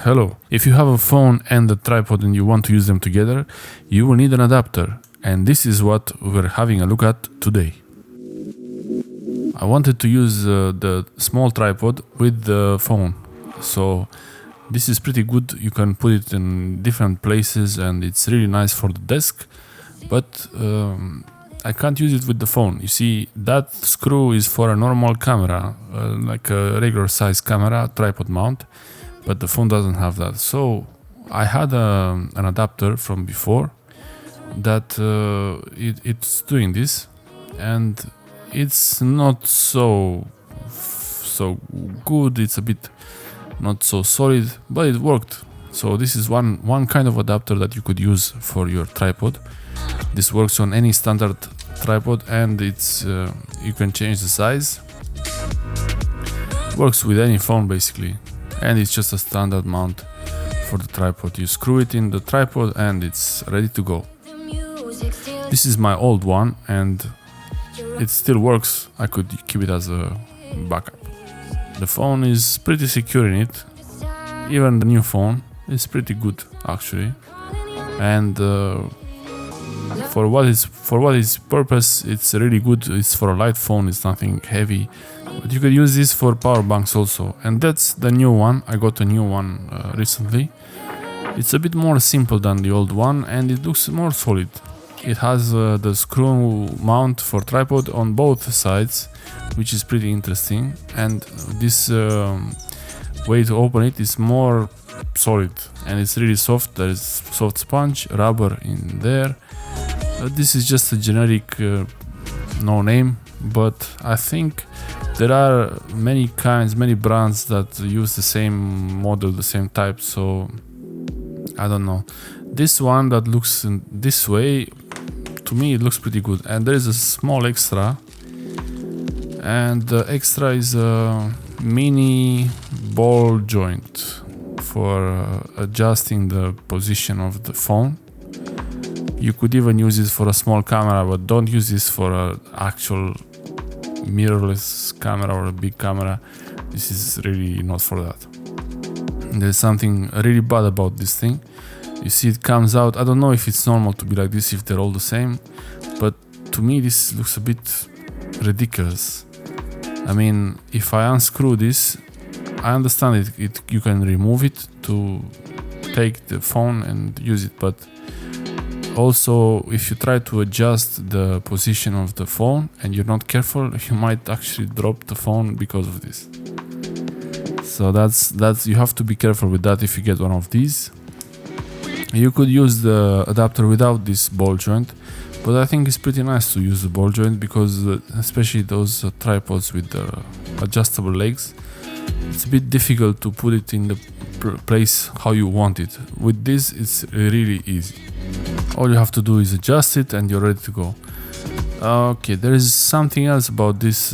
Hello. If you have a phone and a tripod and you want to use them together, you will need an adapter. And this is what we're having a look at today. I wanted to use the small tripod with the phone. So this is pretty good. You can put it in different places and it's really nice for the desk. But I can't use it with the phone. You see, that screw is for a normal camera, like a regular size camera, tripod mount. But the phone doesn't have that. So I had an adapter from before that it's doing this, and it's not so good. It's a bit not so solid, but it worked. So this is one kind of adapter that you could use for your tripod. This works on any standard tripod, and it's you can change the size. Works with any phone basically. And it's just a standard mount for the tripod. You screw it in the tripod and it's ready to go. This is my old one and it still works. I could keep it as a backup. The phone is pretty secure in it. Even the new phone is pretty good actually. And for what its purpose, it's really good. It's for a light phone. It's nothing heavy. But you could use this for power banks also, and that's the new one. I got a new one recently. It's a bit more simple than the old one and it looks more solid. It has the screw mount for tripod on both sides, which is pretty interesting, and this way to open it is more solid and it's really soft. There is soft sponge, rubber in there. This is just a generic no name, but I think there are many brands that use the same model, the same type, so I don't know. This one that looks in this way, to me it looks pretty good. And there is a small extra, and the extra is a mini ball joint for adjusting the position of the phone. You could even use it for a small camera, but don't use this for an actual mirrorless camera or a big camera. This is really not for that. There's something really bad about this thing. You see it comes out. I don't know if it's normal to be like this, if they're all the same, but to me this looks a bit ridiculous. I mean, if I unscrew this, I understand it you can remove it to take the phone and use it, but also if you try to adjust the position of the phone and you're not careful, you might actually drop the phone because of this. So that's you have to be careful with that if you get one of these. You could use the adapter without this ball joint, but I think it's pretty nice to use the ball joint because especially those tripods with the adjustable legs, it's a bit difficult to put it in the place how you want it. With this it's really easy. All you have to do is adjust it and you're ready to go. Okay, there is something else about this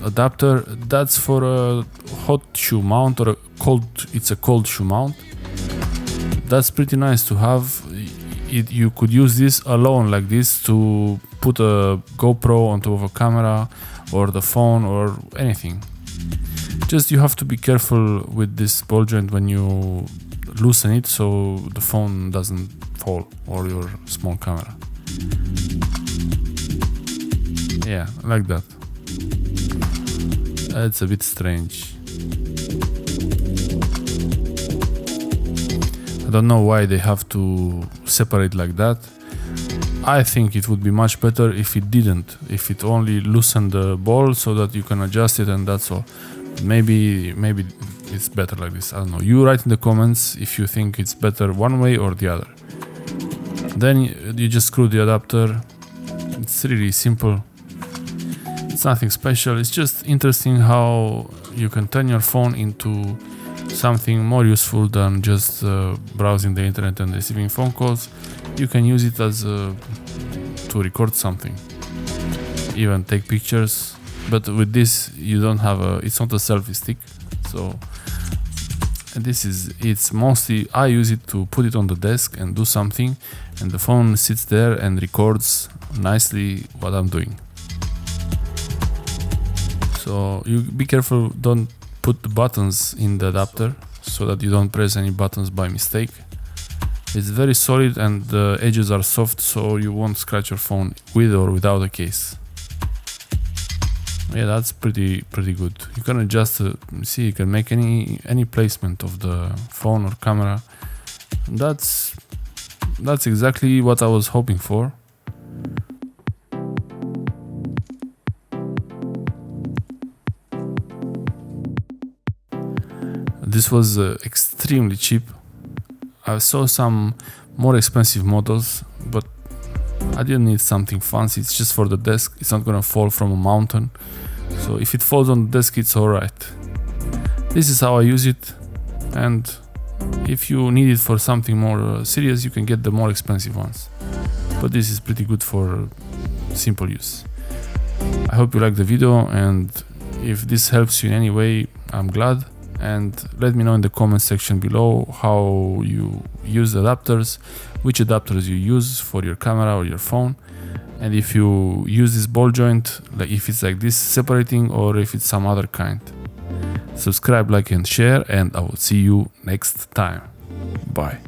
adapter. That's for a hot shoe mount or it's a cold shoe mount. That's pretty nice to have. You could use this alone like this to put a GoPro on top of a camera or the phone or anything. Just you have to be careful with this ball joint when you loosen it so the phone doesn't fall or your small camera. Yeah, like that. It's a bit strange. I don't know why they have to separate like that. I think it would be much better if it didn't, if it only loosened the ball so that you can adjust it and that's all. Maybe it's better like this. I don't know. You write in the comments if you think it's better one way or the other. Then you just screw the adapter. It's really simple. It's nothing special. It's just interesting how you can turn your phone into something more useful than just browsing the internet and receiving phone calls. You can use it as to record something, even take pictures. But with this, you don't have it's not a selfie stick. So it's mostly, I use it to put it on the desk and do something, and the phone sits there and records nicely what I'm doing. So you be careful, don't put the buttons in the adapter so that you don't press any buttons by mistake. It's very solid and the edges are soft, so you won't scratch your phone with or without a case. Yeah, that's pretty good. You can adjust, see, you can make any placement of the phone or camera. That's exactly what I was hoping for. This was extremely cheap. I saw some more expensive models, but I didn't need something fancy. It's just for the desk. It's not gonna fall from a mountain. So if it falls on the desk, it's alright. This is how I use it, and if you need it for something more serious, you can get the more expensive ones. But this is pretty good for simple use. I hope you liked the video, and if this helps you in any way, I'm glad. And let me know in the comment section below how you use adapters, which adapters you use for your camera or your phone, and if you use this ball joint, like if it's like this separating or if it's some other kind. Subscribe, like and share, and I will see you next time. Bye.